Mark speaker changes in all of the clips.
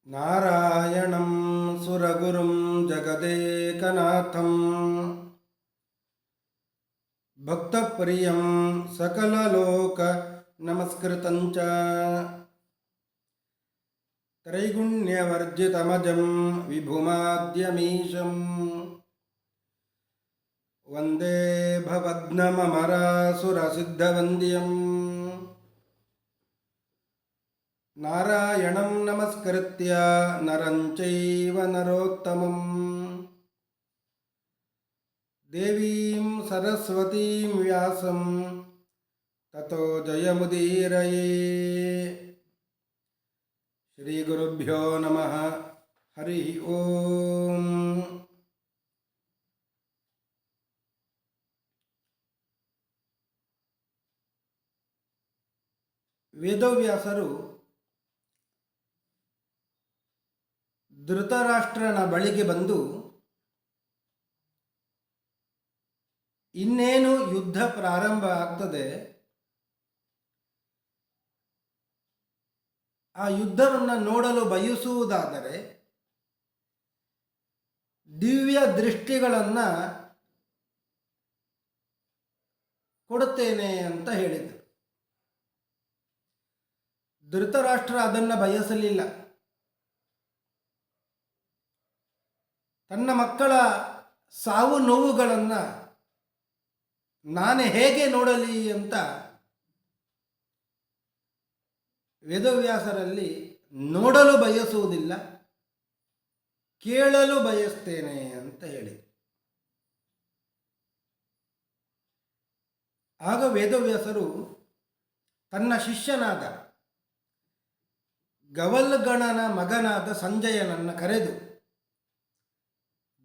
Speaker 1: ನಾರಾಯಣಂ ಸುರಗುರುಂ ಜಗದೇಕನಾಥಂ ಭಕ್ತಪ್ರಿಯಂ ಸಕಲಲೋಕ ನಮಸ್ಕೃತಂಚ ತ್ರೈಗುಣ್ಯವರ್ಜಿತಮಜಂ ವಿಭುಮಾದ್ಯಮೀಶಂ ವಂದೇ ಭವದ್ನಮರಾಸುರಸಿದ್ಧವಂದ್ಯಂ ನಾರಾಯಣಂ ನಮಸ್ಕೃತ್ಯ ನರಂ ಚೈವ ನರೋತ್ತಮಂ ದೇವೀಂ ಸರಸ್ವತೀಂ ವ್ಯಾಸಂ ತತೋ ಜಯಮುದೀರಯೇ. ಶ್ರೀ ಗುರುಭ್ಯೋ ನಮಃ. ಹರಿ ಓಂ. ವೇದವ್ಯಾಸರು ಧೃತರಾಷ್ಟ್ರನ ಬಳಿಗೆ ಬಂದು ಇನ್ನೇನು ಯುದ್ಧ ಪ್ರಾರಂಭ ಆಗ್ತದೆ, ಆ ಯುದ್ಧವನ್ನು ನೋಡಲು ಬಯಸುವುದಾದರೆ ದಿವ್ಯ ದೃಷ್ಟಿಗಳನ್ನು ಕೊಡುತ್ತೇನೆ ಅಂತ ಹೇಳಿದರು. ಧೃತರಾಷ್ಟ್ರ ಅದನ್ನು ಬಯಸಲಿಲ್ಲ. ತನ್ನ ಮಕ್ಕಳ ಸಾವು ನೋವುಗಳನ್ನು ನಾನೇ ಹೇಗೆ ನೋಡಲಿ ಅಂತ ವೇದವ್ಯಾಸರಲ್ಲಿ ನೋಡಲು ಬಯಸುವುದಿಲ್ಲ, ಕೇಳಲು ಬಯಸ್ತೇನೆ ಅಂತ ಹೇಳಿ. ಆಗ ವೇದವ್ಯಾಸರು ತನ್ನ ಶಿಷ್ಯನಾದ ಗವಲ್ಗಣನ ಮಗನಾದ ಸಂಜಯನನ್ನು ಕರೆದು,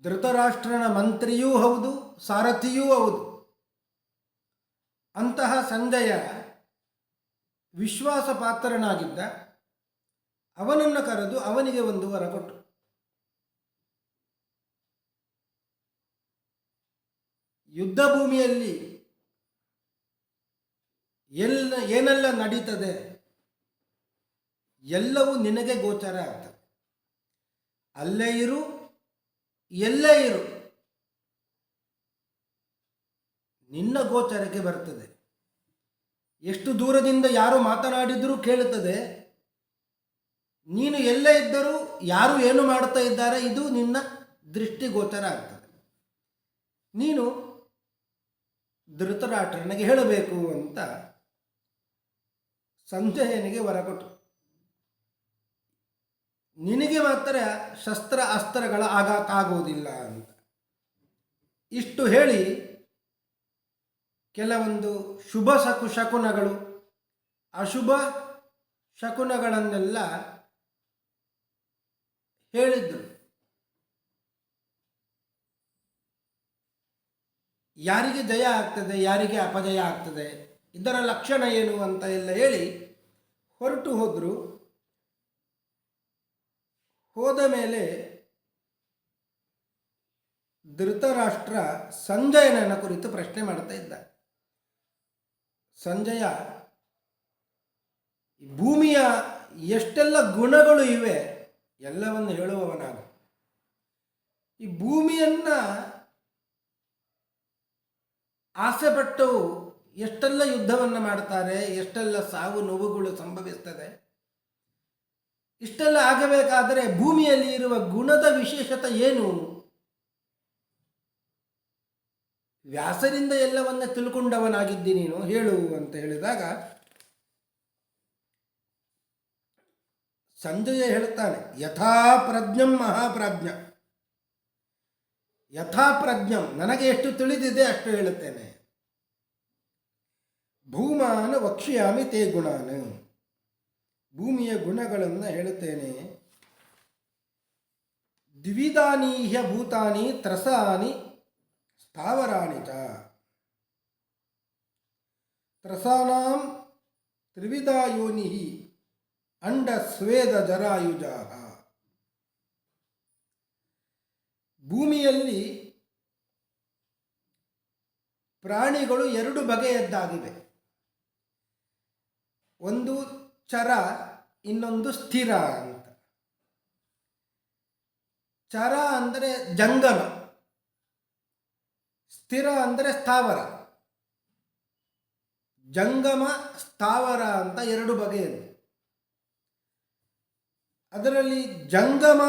Speaker 1: ಧೃತರಾಷ್ಟ್ರನ ಮಂತ್ರಿಯೂ ಹೌದು, ಸಾರಥಿಯೂ ಹೌದು, ಅಂತಹ ಸಂಜಯ ವಿಶ್ವಾಸ ಪಾತ್ರನಾಗಿದ್ದ, ಅವನನ್ನು ಕರೆದು ಅವನಿಗೆ ಒಂದು ವರ ಕೊಟ್ಟು, ಯುದ್ಧ ಭೂಮಿಯಲ್ಲಿ ಏನೆಲ್ಲ ನಡೀತದೆ ಎಲ್ಲವೂ ನಿನಗೆ ಗೋಚರ ಆಗ್ತದೆ. ಅಲ್ಲೇ ಇರು, ಎಲ್ಲೇ ಇರು, ನಿನ್ನ ಗೋಚರಕ್ಕೆ ಬರ್ತದೆ. ಎಷ್ಟು ದೂರದಿಂದ ಯಾರು ಮಾತನಾಡಿದರೂ ಕೇಳುತ್ತದೆ. ನೀನು ಎಲ್ಲೇ ಇದ್ದರೂ ಯಾರು ಏನು ಮಾಡ್ತಾ ಇದ್ದಾರೆ ಇದು ನಿನ್ನ ದೃಷ್ಟಿಗೋಚರ ಆಗ್ತದೆ. ನೀನು ಧೃತರಾಷ್ಟ್ರನಿಗೆ ಹೇಳಬೇಕು ಅಂತ ಸಂಜಯನಿಗೆ ವರ ಕೊಟ್ಟು, ನಿನಗೆ ಮಾತ್ರ ಶಸ್ತ್ರ ಅಸ್ತ್ರಗಳ ಆಘಾತ ಆಗುವುದಿಲ್ಲ ಅಂತ ಇಷ್ಟು ಹೇಳಿ ಕೆಲವೊಂದು ಶುಭ ಶಕುನಗಳು ಅಶುಭ ಶಕುನಗಳನ್ನೆಲ್ಲ ಹೇಳಿದ್ರು. ಯಾರಿಗೆ ಜಯ ಆಗ್ತದೆ, ಯಾರಿಗೆ ಅಪಜಯ ಆಗ್ತದೆ, ಇದರ ಲಕ್ಷಣ ಏನು ಅಂತ ಎಲ್ಲ ಹೇಳಿ ಹೊರಟು ಹೋದರು. ಹೋದ ಮೇಲೆ ಧೃತರಾಷ್ಟ್ರ ಸಂಜಯನನ ಕುರಿತು ಪ್ರಶ್ನೆ ಮಾಡ್ತಾ ಇದ್ದ. ಸಂಜಯ, ಭೂಮಿಯ ಎಷ್ಟೆಲ್ಲ ಗುಣಗಳು ಇವೆ ಎಲ್ಲವನ್ನು ಹೇಳುವವನಾಗ, ಈ ಭೂಮಿಯನ್ನು ಆಸೆಪಟ್ಟು ಎಷ್ಟೆಲ್ಲ ಯುದ್ಧವನ್ನು ಮಾಡ್ತಾರೆ, ಎಷ್ಟೆಲ್ಲ ಸಾವು ನೋವುಗಳು ಸಂಭವಿಸ್ತದೆ. ಇಷ್ಟೆಲ್ಲ ಆಗಬೇಕಾದರೆ ಭೂಮಿಯಲ್ಲಿ ಇರುವ ಗುಣದ ವಿಶೇಷತೆ ಏನು? ವ್ಯಾಸರಿಂದ ಎಲ್ಲವನ್ನ ತಿಳ್ಕೊಂಡವನಾಗಿದ್ದಿ ನೀನು, ಹೇಳು ಅಂತ ಹೇಳಿದಾಗ ಸಂಜಯ ಹೇಳ್ತಾನೆ, ಯಥಾ ಪ್ರಜ್ಞಂ ಮಹಾಪ್ರಾಜ್ಞ. ಯಥಾ ಪ್ರಜ್ಞಂ, ನನಗೆ ಎಷ್ಟು ತಿಳಿದಿದೆ ಅಷ್ಟು ಹೇಳುತ್ತೇನೆ. ಭೂಮಾನ ವಕ್ಷ್ಯಾಮಿ ತೇ ಗುಣಾನ್, ಭೂಮಿಯ ಗುಣಗಳನ್ನು ಹೇಳುತ್ತೇನೆ. ದ್ವಿಧಾನೀಹ್ಯ ಭೂತಾನಿ ತ್ರಸಾನಿ ಸ್ಥಾವರಾಣಿ ಚ, ತ್ರಸಾನಾಂ ತ್ರಿವಿಧಾ ಯೋನಿ ಅಂಡ ಸ್ವೇದ ಜರಾಯುಜಾ. ಭೂಮಿಯಲ್ಲಿ ಪ್ರಾಣಿಗಳು ಎರಡು ಬಗೆಯದ್ದಾಗಿವೆ. ಒಂದು ಚರ, ಇನ್ನೊಂದು ಸ್ಥಿರ ಅಂತ. ಚರ ಅಂದರೆ ಜಂಗಮ, ಸ್ಥಿರ ಅಂದರೆ ಸ್ಥಾವರ. ಜಂಗಮ ಸ್ಥಾವರ ಅಂತ ಎರಡು ಬಗೆಯಿದೆ. ಅದರಲ್ಲಿ ಜಂಗಮ,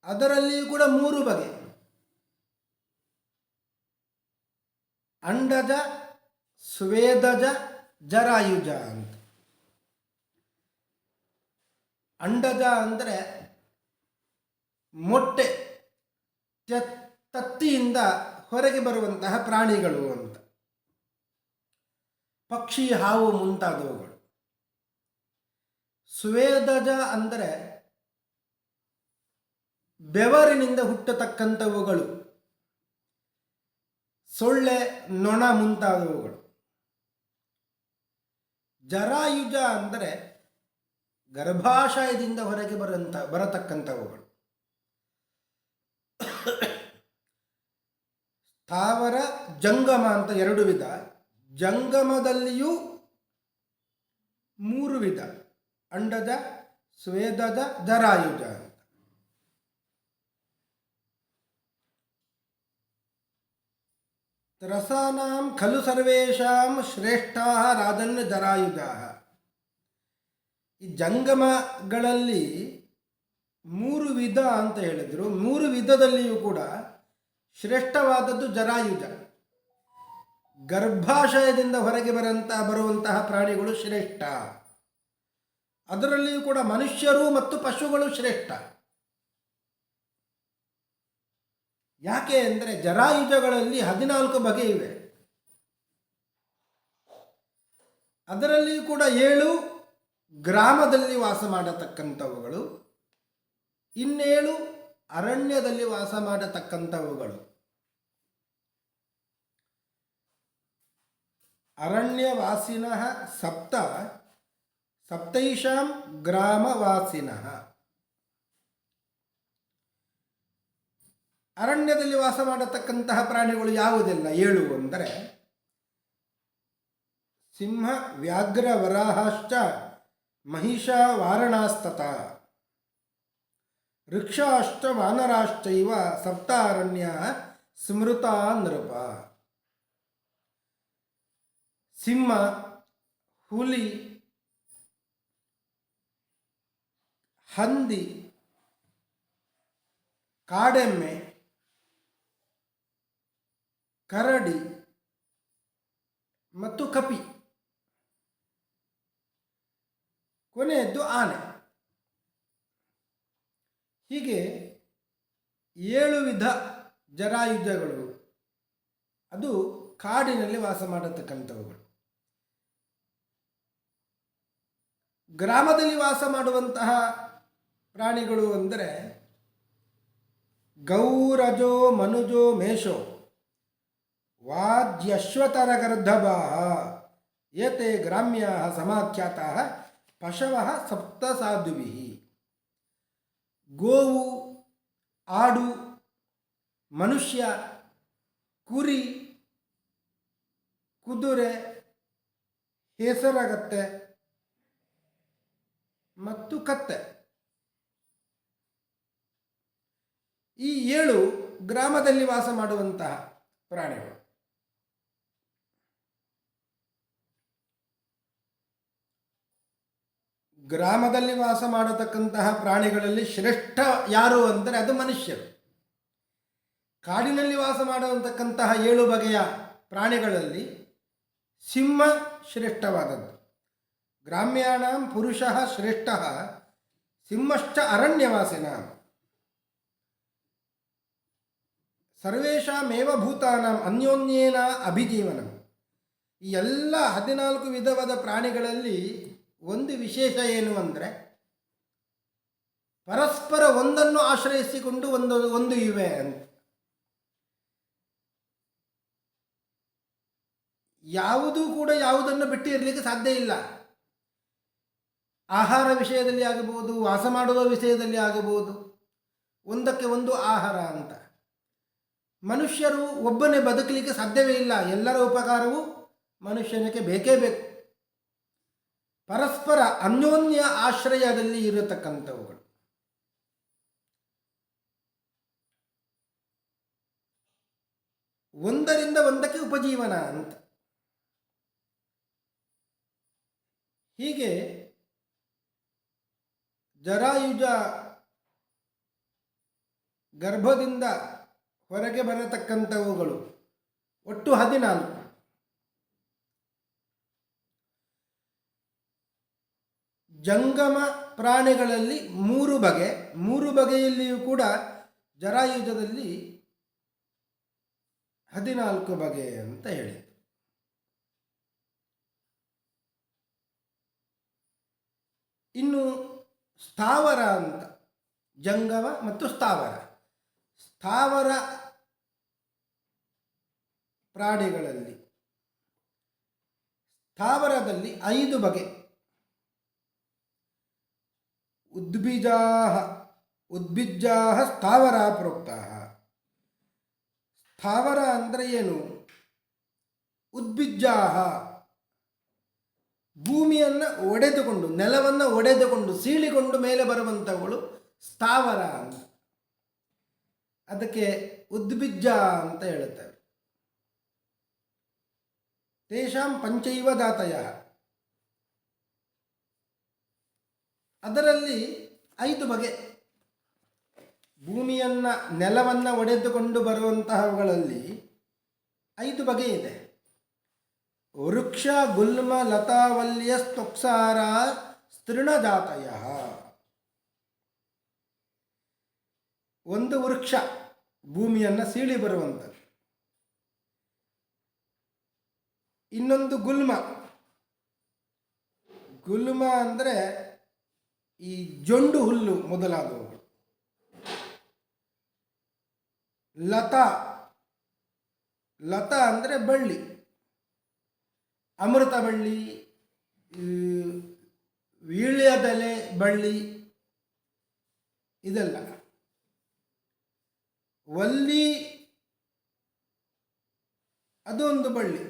Speaker 1: ಅದರಲ್ಲಿಯೂ ಕೂಡ ಮೂರು ಬಗೆ: ಅಂಡಜ, ಸ್ವೇದಜ, ಜರಾಯುಜ ಅಂತ. ಅಂಡಜ ಅಂದರೆ ಮೊಟ್ಟೆ, ತತ್ತಿಯಿಂದ ಹೊರಗೆ ಬರುವಂತಹ ಪ್ರಾಣಿಗಳು ಅಂತ, ಪಕ್ಷಿ, ಹಾವು ಮುಂತಾದವುಗಳು. ಸ್ವೇದಜ ಅಂದರೆ ಬೆವರಿನಿಂದ ಹುಟ್ಟತಕ್ಕಂಥವುಗಳು, ಸೊಳ್ಳೆ, ನೊಣ ಮುಂತಾದವುಗಳು. ಜರಾಯುಜ ಅಂದರೆ ಗರ್ಭಾಶಯದಿಂದ ಹೊರಗೆ ಬರತಕ್ಕಂಥವುಗಳು. ಸ್ಥಾವರ, ಜಂಗಮ ಅಂತ ಎರಡು ವಿಧ. ಜಂಗಮದಲ್ಲಿಯೂ ಮೂರು ವಿಧ: ಅಂಡಜ, ಸ್ವೇದಜ, ಜರಾಯುಜ ಅಂತ. ರಸಾನಾಂ ಖಲು ಸರ್ವೇಷಾಂ ಶ್ರೇಷ್ಠಾ ರಾಜನ್ ಜರಾಯುಜ. ಈ ಜಂಗಮಗಳಲ್ಲಿ ಮೂರು ವಿಧ ಅಂತ ಹೇಳಿದರು. ಮೂರು ವಿಧದಲ್ಲಿಯೂ ಕೂಡ ಶ್ರೇಷ್ಠವಾದದ್ದು ಜರಾಯುಜ. ಗರ್ಭಾಶಯದಿಂದ ಹೊರಗೆ ಬರುವಂತಹ ಪ್ರಾಣಿಗಳು ಶ್ರೇಷ್ಠ. ಅದರಲ್ಲಿಯೂ ಕೂಡ ಮನುಷ್ಯರು ಮತ್ತು ಪಶುಗಳು ಶ್ರೇಷ್ಠ. ಯಾಕೆ ಅಂದರೆ ಜರಾಯುಜಗಳಲ್ಲಿ 14 ಬಗೆ ಇವೆ. ಅದರಲ್ಲಿಯೂ ಕೂಡ 7 ಗ್ರಾಮದಲ್ಲಿ ವಾಸ ಮಾಡತಕ್ಕಂಥವುಗಳು, 7 ಅರಣ್ಯದಲ್ಲಿ ವಾಸ ಮಾಡತಕ್ಕಂಥವುಗಳು. ಅರಣ್ಯವಾಸಿನಃ ಸಪ್ತೈಷಾಂ ಗ್ರಾಮವಾಸಿನಃ. ಅರಣ್ಯದಲ್ಲಿ ವಾಸ ಮಾಡತಕ್ಕಂತಹ ಪ್ರಾಣಿಗಳು ಯಾವುದೆಲ್ಲ 7 ಅಂದರೆ: ಸಿಂಹ, ವ್ಯಾಘ್ರ, ವರಾಹಾಶ್ಚ, ಮಹಿಷ, ವಾರಣಾಸ್ತತ, ವೃಕ್ಷಾಶ್ಚ, ವಾನರಾಶ್ಚೈವ ಸಪ್ತಾರಣ್ಯ ಸ್ಮೃತಾ ನೃಪ. ಸಿಂಹ, ಹುಲಿ, ಹಂದಿ, ಕಾಡೆಮ್ಮೆ, ಕರಡಿ ಮತ್ತು ಕಪಿ, ಕೊನೆಯದ್ದು ಆನೆ. ಹೀಗೆ 7 ವಿಧ ಜರಾಯುಜಗಳು. ಅದು ಕಾಡಿನಲ್ಲಿ ವಾಸ ಮಾಡತಕ್ಕಂಥವುಗಳು. ಗ್ರಾಮದಲ್ಲಿ ವಾಸ ಮಾಡುವಂತಹ ಪ್ರಾಣಿಗಳು ಅಂದರೆ ಗೌರಜೋ, ಮನುಜೋ, ಮೇಷೋ, ವಾಜ್ಯಶ್ವತರಗರ್ಧಭಾ, ಏತೆ ಗ್ರಾಮ್ಯ ಸಮಾಖ್ಯಾತಃ ಪಶವಃ ಸಪ್ತಸಾಧುಭಿಃ. ಗೋವು, ಆಡು, ಮನುಷ್ಯ, ಕುರಿ, ಕುದುರೆ, ಹೇಸರಗತ್ತೆ ಮತ್ತು ಕತ್ತೆ. ಈ 7 ಗ್ರಾಮದಲ್ಲಿ ವಾಸ ಮಾಡುವಂತಹ ಪ್ರಾಣಿಗಳು. ಗ್ರಾಮದಲ್ಲಿ ವಾಸ ಮಾಡತಕ್ಕಂತಹ ಪ್ರಾಣಿಗಳಲ್ಲಿ ಶ್ರೇಷ್ಠ ಯಾರು ಅಂದರೆ ಅದು ಮನುಷ್ಯರು. ಕಾಡಿನಲ್ಲಿ ವಾಸ ಮಾಡುವಂತಕ್ಕಂತಹ 7 ಬಗೆಯ ಪ್ರಾಣಿಗಳಲ್ಲಿ ಸಿಂಹ ಶ್ರೇಷ್ಠವಾದದ್ದು. ಗ್ರಾಮ್ಯಾಣಾಂ ಪುರುಷಃ ಶ್ರೇಷ್ಠಃ ಸಿಂಹಶ್ಚ ಅರಣ್ಯವಾಸಿನಾಂ. ಸರ್ವೇಷಾಮೇವ ಭೂತಾನಾಂ ಅನ್ಯೋನ್ಯೇನ ಅಭಿಜೀವನಂ. ಈ ಎಲ್ಲ 14 ವಿಧವಾದ ಪ್ರಾಣಿಗಳಲ್ಲಿ ಒಂದು ವಿಶೇಷ ಏನು ಅಂದರೆ ಪರಸ್ಪರ ಒಂದನ್ನು ಆಶ್ರಯಿಸಿಕೊಂಡು ಒಂದು ಇವೆ ಅಂತ. ಯಾವುದೂ ಕೂಡ ಯಾವುದನ್ನು ಬಿಟ್ಟು ಇರಲಿಕ್ಕೆ ಸಾಧ್ಯ ಇಲ್ಲ. ಆಹಾರ ವಿಷಯದಲ್ಲಿ ಆಗಬಹುದು, ವಾಸ ಮಾಡುವ ವಿಷಯದಲ್ಲಿ ಆಗಬಹುದು, ಒಂದಕ್ಕೆ ಒಂದು ಆಹಾರ ಅಂತ. ಮನುಷ್ಯರು ಒಬ್ಬನೇ ಬದುಕಲಿಕ್ಕೆ ಸಾಧ್ಯವೇ ಇಲ್ಲ. ಎಲ್ಲರ ಉಪಕಾರವು ಮನುಷ್ಯನಿಗೆ ಬೇಕೇ ಬೇಕು. ಪರಸ್ಪರ ಅನ್ಯೋನ್ಯ ಆಶ್ರಯದಲ್ಲಿ ಇರತಕ್ಕಂಥವುಗಳು. ಒಂದರಿಂದ ಒಂದಕ್ಕೆ ಉಪಜೀವನ ಅಂತ. ಹೀಗೆ ಜರಾಯುಜ ಗರ್ಭದಿಂದ ಹೊರಗೆ ಬರತಕ್ಕಂಥವುಗಳು ಒಟ್ಟು 14. ಜಂಗಮ ಪ್ರಾಣಿಗಳಲ್ಲಿ 3 ಬಗೆ. 3 ಬಗೆಯಲ್ಲಿಯೂ ಕೂಡ ಜರಾಯುಜದಲ್ಲಿ 14 ಬಗೆ ಅಂತ ಹೇಳಿ. ಇನ್ನು ಸ್ಥಾವರ ಅಂತ, ಜಂಗಮ ಮತ್ತು ಸ್ಥಾವರ. ಸ್ಥಾವರ ಪ್ರಾಣಿಗಳಲ್ಲಿ ಸ್ಥಾವರದಲ್ಲಿ 5 ಬಗೆ. ಉದ್ಭಿಜಾ ಸ್ಥಾವರ ಪ್ರೋಕ್ತ. ಸ್ಥಾವರ ಅಂದರೆ ಏನು? ಉದ್ಭಿಜಾ, ಭೂಮಿಯನ್ನು ಒಡೆದುಕೊಂಡು, ನೆಲವನ್ನು ಒಡೆದುಕೊಂಡು ಸೀಳಿಕೊಂಡು ಮೇಲೆ ಬರುವಂಥವುಗಳು ಸ್ಥಾವರ ಅಂತ. ಅದಕ್ಕೆ ಉದ್ಭಿಜ ಅಂತ ಹೇಳುತ್ತಾರೆ. ತೇಷಾಂ ಪಂಚೈವ ದಾತಯ. ಅದರಲ್ಲಿ 5 ಬಗೆ. ಭೂಮಿಯನ್ನು, ನೆಲವನ್ನು ಒಡೆದುಕೊಂಡು ಬರುವಂತಹವುಗಳಲ್ಲಿ 5 ಬಗೆ ಇದೆ. ವೃಕ್ಷ, ಗುಲ್ಮ, ಲತಾವಲ್ಯ, ಸ್ತೊಕ್ಸಾರ, ಸ್ತೃಣಜಾತಯ. ಒಂದು ವೃಕ್ಷ ಭೂಮಿಯನ್ನು ಸೀಳಿ ಬರುವಂಥದ್ದು. ಇನ್ನೊಂದು ಗುಲ್ಮ. ಗುಲ್ಮ ಅಂದರೆ ಈ ಜೊಂಡು ಹುಲ್ಲು ಮೊದಲಾದವುಗಳು. ಲತಾ, ಲತಾ ಅಂದರೆ ಬಳ್ಳಿ, ಅಮೃತ ಬಳ್ಳಿ, ವೀಳ್ಯದೆಲೆ ಬಳ್ಳಿ, ಇದೆಲ್ಲ. ವಲ್ಲಿ ಅದೊಂದು ಬಳ್ಳಿ.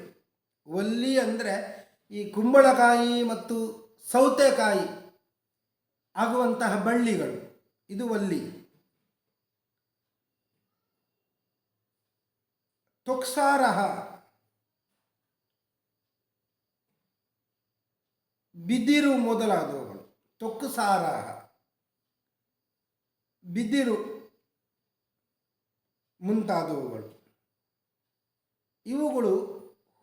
Speaker 1: ವಲ್ಲಿ ಅಂದರೆ ಈ ಕುಂಬಳಕಾಯಿ ಮತ್ತು ಸೌತೆಕಾಯಿ ಆಗುವಂತಹ ಬಳ್ಳಿಗಳು, ಇದು ವಲ್ಲಿ. ತೊಕ್ಸಾರಹ, ಬಿದಿರು ಮೊದಲಾದವುಗಳು. ತೊಕ್ಸಾರಹ, ಬಿದಿರು ಮುಂತಾದವುಗಳು. ಇವುಗಳು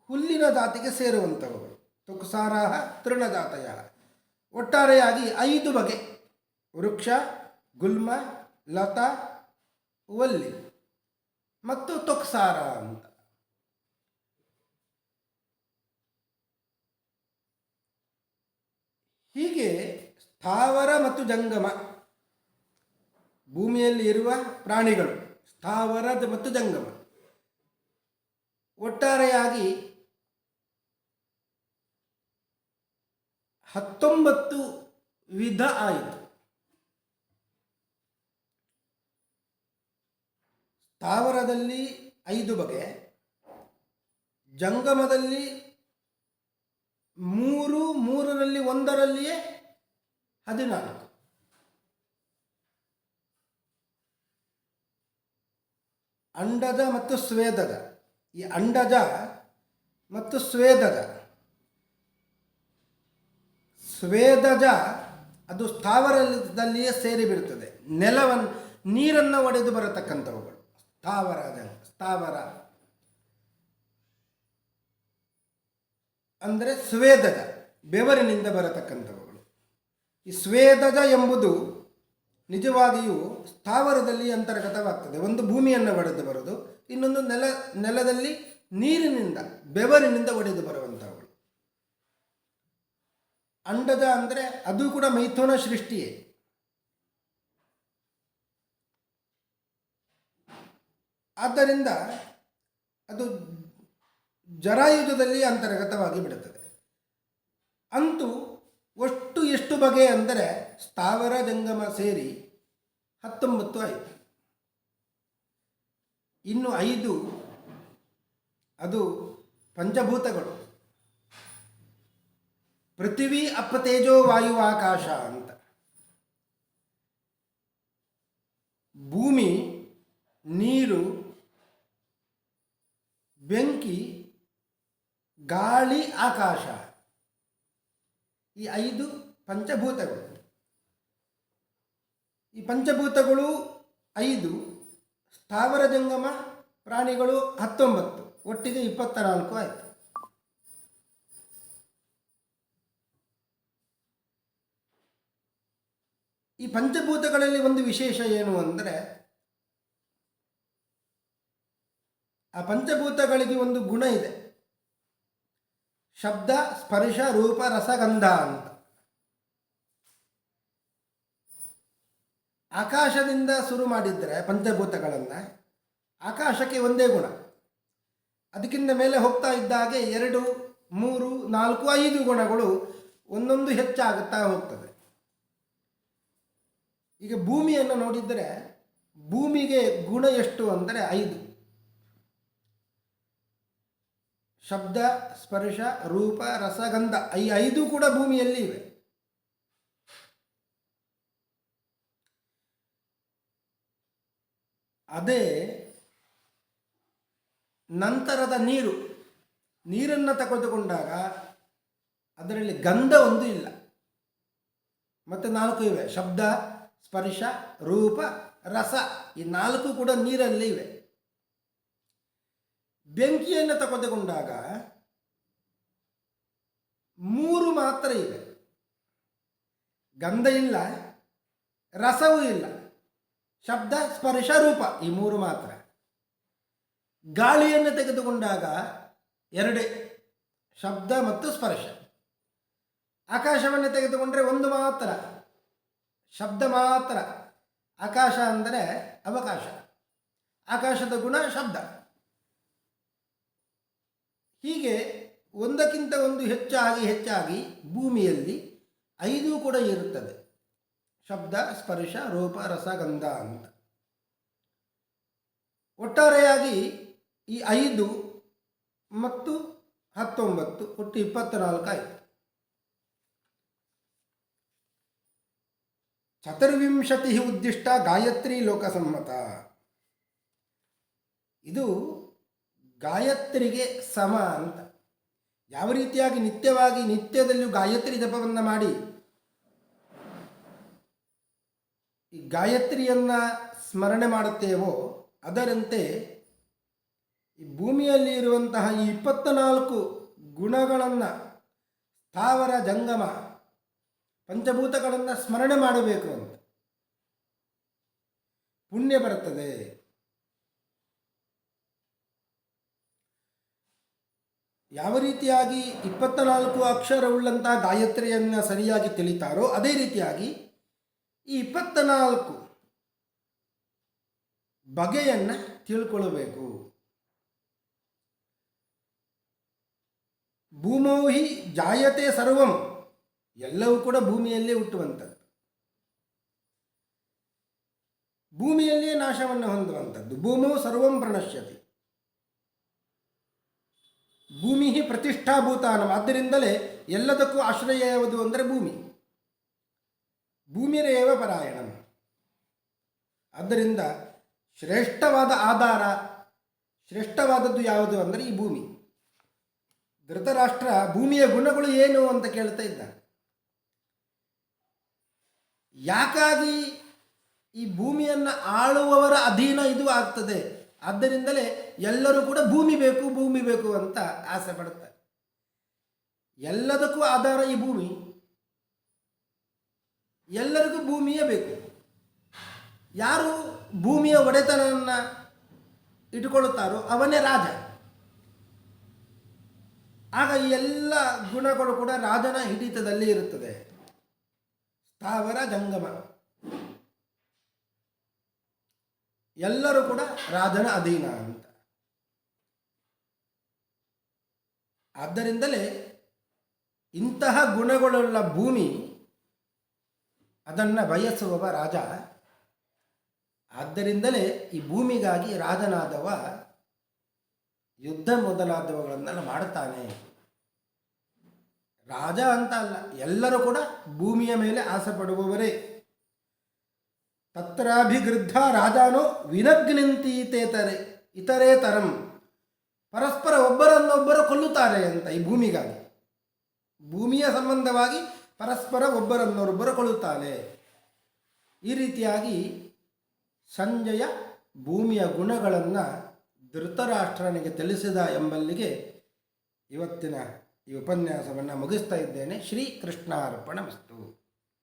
Speaker 1: ಹುಲ್ಲಿನ ಜಾತಿಗೆ ಸೇರುವಂಥವುಗಳು. ತೊಕ್ಸಾರಹ ತೃಣಜಾತಯ. ಒಟ್ಟಾರೆಯಾಗಿ 5 ಬಗೆ: ವೃಕ್ಷ, ಗುಲ್ಮ, ಲತಾ, ವಲ್ಲಿ ಮತ್ತು ತೊಕ್ಸಾರ ಅಂತ. ಹೀಗೆ ಸ್ಥಾವರ ಮತ್ತು ಜಂಗಮ, ಭೂಮಿಯಲ್ಲಿ ಇರುವ ಪ್ರಾಣಿಗಳು ಸ್ಥಾವರ ಮತ್ತು ಜಂಗಮ, ಒಟ್ಟಾರೆಯಾಗಿ 19 ವಿಧ ಆಯಿತು. ಸ್ಥಾವರದಲ್ಲಿ 5 ಬಗೆ, ಜಂಗಮದಲ್ಲಿ 3, 3ರಲ್ಲಿ 1ರಲ್ಲಿಯೇ 14. ಅಂಡಜ ಮತ್ತು ಸ್ವೇದಜ. ಈ ಅಂಡಜ ಮತ್ತು ಸ್ವೇದಜ, ಸ್ವೇದಜ ಅದು ಸ್ಥಾವರದಲ್ಲಿಯೇ ಸೇರಿಬಿಡುತ್ತದೆ. ನೆಲವನ್ನು, ನೀರನ್ನು ಒಡೆದು ಬರತಕ್ಕಂಥವುಗಳು ಸ್ಥಾವರ ಅಂದರೆ ಸ್ವೇದಜ, ಬೆವರಿನಿಂದ ಬರತಕ್ಕಂಥವುಗಳು. ಈ ಸ್ವೇದಜ ಎಂಬುದು ನಿಜವಾಗಿಯೂ ಸ್ಥಾವರದಲ್ಲಿ ಅಂತರ್ಗತವಾಗ್ತದೆ. ಒಂದು ಭೂಮಿಯನ್ನು ಒಡೆದು ಬರೋದು, ಇನ್ನೊಂದು ನೆಲದಲ್ಲಿ ನೀರಿನಿಂದ, ಬೆವರಿನಿಂದ ಒಡೆದು ಬರುವಂಥವುಗಳು. ಅಂಡಜ ಅಂದರೆ ಅದು ಕೂಡ ಮೈಥುನ ಸೃಷ್ಟಿಯೇ. ಆದ್ದರಿಂದ ಅದು ಜರಾಯುಜದಲ್ಲಿ ಅಂತರ್ಗತವಾಗಿ ಬಿಡುತ್ತದೆ. ಅಂತೂ ಒಟ್ಟು ಎಷ್ಟು ಬಗೆ ಅಂದರೆ ಸ್ಥಾವರ ಜಂಗಮ ಸೇರಿ 19 ಆಯಿತು. ಇನ್ನು 5 ಅದು ಪಂಚಭೂತಗಳು. ಪೃಥ್ವಿ, ಅಪ್ಪ, ತೇಜೋ, ವಾಯು, ಆಕಾಶ ಅಂತ. ಭೂಮಿ, ನೀರು, ಬೆಂಕಿ, ಗಾಳಿ, ಆಕಾಶ, ಈ 5 ಪಂಚಭೂತಗಳು. ಈ ಪಂಚಭೂತಗಳು 5, ಸ್ಥಾವರ ಜಂಗಮ ಪ್ರಾಣಿಗಳು 19, ಒಟ್ಟಿಗೆ 24 ಆಯಿತು. ಈ ಪಂಚಭೂತಗಳಲ್ಲಿ ಒಂದು ವಿಶೇಷ ಏನು ಅಂದರೆ, ಆ ಪಂಚಭೂತಗಳಿಗೆ ಒಂದು ಗುಣ ಇದೆ. ಶಬ್ದ, ಸ್ಪರ್ಶ, ರೂಪ, ರಸಗಂಧ ಅಂತ. ಆಕಾಶದಿಂದ ಶುರು ಮಾಡಿದರೆ ಪಂಚಭೂತಗಳನ್ನು, ಆಕಾಶಕ್ಕೆ ಒಂದೇ ಗುಣ. ಅದಕ್ಕಿಂತ ಮೇಲೆ ಹೋಗ್ತಾ ಇದ್ದಾಗೆ 2, 3, 4, 5 ಗುಣಗಳು ಒಂದೊಂದು ಹೆಚ್ಚಾಗುತ್ತಾ ಹೋಗ್ತದೆ. ಈಗ ಭೂಮಿಯನ್ನು ನೋಡಿದರೆ ಭೂಮಿಗೆ ಗುಣ ಎಷ್ಟು ಅಂದರೆ 5. ಶಬ್ದ, ಸ್ಪರ್ಶ, ರೂಪ, ರಸಗಂಧ, ಈ 5 ಕೂಡ ಭೂಮಿಯಲ್ಲಿ ಇವೆ. ಅದೇ ನಂತರದ ನೀರನ್ನು ತೆಗೆದುಕೊಂಡಾಗ ಅದರಲ್ಲಿ ಗಂಧ ಒಂದು ಇಲ್ಲ, ಮತ್ತು 4 ಇವೆ. ಶಬ್ದ, ಸ್ಪರ್ಶ, ರೂಪ, ರಸ, ಈ 4 ಕೂಡ ನೀರಲ್ಲಿ ಇವೆ. ಬೆಂಕಿಯನ್ನು ತೆಗೆದುಕೊಂಡಾಗ 3 ಮಾತ್ರ ಇವೆ. ಗಂಧ ಇಲ್ಲ, ರಸವೂ ಇಲ್ಲ, ಶಬ್ದ, ಸ್ಪರ್ಶ, ರೂಪ, ಈ 3 ಮಾತ್ರ. ಗಾಳಿಯನ್ನು ತೆಗೆದುಕೊಂಡಾಗ 2, ಶಬ್ದ ಮತ್ತು ಸ್ಪರ್ಶ. ಆಕಾಶವನ್ನು ತೆಗೆದುಕೊಂಡ್ರೆ 1 ಮಾತ್ರ, ಶಬ್ದ ಮಾತ್ರ. ಆಕಾಶ ಅಂದರೆ ಅವಕಾಶ, ಆಕಾಶದ ಗುಣ ಶಬ್ದ. ಹೀಗೆ ಒಂದಕ್ಕಿಂತ ಒಂದು ಹೆಚ್ಚಾಗಿ ಭೂಮಿಯಲ್ಲಿ 5 ಕೂಡ ಇರುತ್ತದೆ. ಶಬ್ದ, ಸ್ಪರ್ಶ, ರೂಪ, ರಸಗಂಧ ಅಂತ. ಒಟ್ಟಾರೆಯಾಗಿ ಈ 5 ಮತ್ತು 19 ಒಟ್ಟು 24 ಆಯಿತು. ಚತುರ್ವಿಂಶತಿ ಉದ್ದಿಷ್ಟ ಗಾಯತ್ರಿ ಲೋಕಸಮ್ಮತ. ಇದು ಗಾಯತ್ರಿಗೆ ಸಮ ಅಂತ. ಯಾವ ರೀತಿಯಾಗಿ ನಿತ್ಯದಲ್ಲಿಯೂ ಗಾಯತ್ರಿ ಜಪವನ್ನು ಮಾಡಿ ಈ ಗಾಯತ್ರಿಯನ್ನು ಸ್ಮರಣೆ ಮಾಡುತ್ತೇವೋ ಅದರಂತೆ ಈ ಭೂಮಿಯಲ್ಲಿ ಇರುವಂತಹ ಈ 24 ಗುಣಗಳನ್ನು, ಸ್ಥಾವರ ಜಂಗಮ ಪಂಚಭೂತಗಳನ್ನು ಸ್ಮರಣೆ ಮಾಡಬೇಕು ಅಂತ ಪುಣ್ಯ ಬರುತ್ತದೆ. ಯಾವ ರೀತಿಯಾಗಿ 24 ಅಕ್ಷರವುಳ್ಳಂತಹ ಗಾಯತ್ರಿಯನ್ನು ಸರಿಯಾಗಿ ತಿಳಿತಾರೋ ಅದೇ ರೀತಿಯಾಗಿ ಈ 24 ಬಗೆಯನ್ನು ತಿಳ್ಕೊಳ್ಳಬೇಕು. ಭೂಮೌ ಹಿ ಜಾಯತೆ ಸರ್ವಂ, ಎಲ್ಲವೂ ಕೂಡ ಭೂಮಿಯಲ್ಲೇ ಹುಟ್ಟುವಂಥದ್ದು, ಭೂಮಿಯಲ್ಲಿಯೇ ನಾಶವನ್ನು ಹೊಂದುವಂಥದ್ದು. ಭೂಮೌ ಸರ್ವಂ ಪ್ರಣಶ್ಯತಿ, ಭೂಮಿ ಪ್ರತಿಷ್ಠಾಭೂತಾನಂ. ಆದ್ದರಿಂದಲೇ ಎಲ್ಲದಕ್ಕೂ ಆಶ್ರಯ ಯಾವುದು ಅಂದರೆ ಭೂಮಿ. ಭೂಮಿರೇವ ಪರಾಯಣಂ. ಆದ್ದರಿಂದ ಶ್ರೇಷ್ಠವಾದ ಆಧಾರ, ಶ್ರೇಷ್ಠವಾದದ್ದು ಯಾವುದು ಅಂದರೆ ಈ ಭೂಮಿ. ಧೃತರಾಷ್ಟ್ರ ಭೂಮಿಯ ಗುಣಗಳು ಏನು ಅಂತ ಕೇಳ್ತಾ ಇದ್ದ. ಯಾಕಾಗಿ ಈ ಭೂಮಿಯನ್ನು ಆಳುವವರ ಅಧೀನ ಇದು ಆಗ್ತದೆ. ಆದ್ದರಿಂದಲೇ ಎಲ್ಲರೂ ಕೂಡ ಭೂಮಿ ಬೇಕು ಅಂತ ಆಸೆ ಪಡುತ್ತಾರೆ. ಎಲ್ಲದಕ್ಕೂ ಆಧಾರ ಈ ಭೂಮಿ. ಎಲ್ಲರಿಗೂ ಭೂಮಿಯೇ ಬೇಕು. ಯಾರು ಭೂಮಿಯ ಒಡೆತನವನ್ನು ಇಟ್ಟುಕೊಳ್ಳುತ್ತಾರೋ ಅವನೇ ರಾಜ. ಆಗ ಈ ಎಲ್ಲ ಗುಣಗಳು ಕೂಡ ರಾಜನ ಹಿಡಿತದಲ್ಲಿ ಇರುತ್ತದೆ. ಸ್ಥಾವರ ಜಂಗಮ ಎಲ್ಲರೂ ಕೂಡ ರಾಜನ ಅಧೀನ ಅಂತ. ಆದ್ದರಿಂದಲೇ ಇಂತಹ ಗುಣಗಳುಳ್ಳ ಭೂಮಿ, ಅದನ್ನು ಬಯಸುವವ ರಾಜ. ಆದ್ದರಿಂದಲೇ ಈ ಭೂಮಿಗಾಗಿ ರಾಜನಾದವ ಯುದ್ಧ ಮೊದಲಾದವುಗಳನ್ನೆಲ್ಲ ಮಾಡುತ್ತಾನೆ. ರಾಜ ಅಂತ ಅಲ್ಲ, ಎಲ್ಲರೂ ಕೂಡ ಭೂಮಿಯ ಮೇಲೆ ಆಸೆ ಪಡುವವರೇ. ತತ್ರಾಭಿಗೃದ್ಧ ರಾಜಾನೋ ವಿನಗ್ನಿಂತೀತೇತರೆ ಇತರೇತರಂ ಪರಸ್ಪರ ಒಬ್ಬರನ್ನೊಬ್ಬರು ಕೊಲ್ಲುತ್ತಾರೆ ಅಂತ ಈ ಭೂಮಿಗಾಗಿ. ಭೂಮಿಯ ಸಂಬಂಧವಾಗಿ ಪರಸ್ಪರ ಒಬ್ಬರನ್ನೊಬ್ಬರು ಕೊಲ್ಲುತ್ತಾರೆ. ಈ ರೀತಿಯಾಗಿ ಸಂಜಯ ಭೂಮಿಯ ಗುಣಗಳನ್ನು ಧೃತರಾಷ್ಟ್ರನಿಗೆ ತಿಳಿಸಿದ ಎಂಬಲ್ಲಿಗೆ ಇವತ್ತಿನ ಈ ಉಪನ್ಯಾಸವನ್ನು ಮುಗಿಸ್ತಾ ಇದ್ದೇನೆ. ಶ್ರೀ ಕೃಷ್ಣಾರ್ಪಣಮಸ್ತು.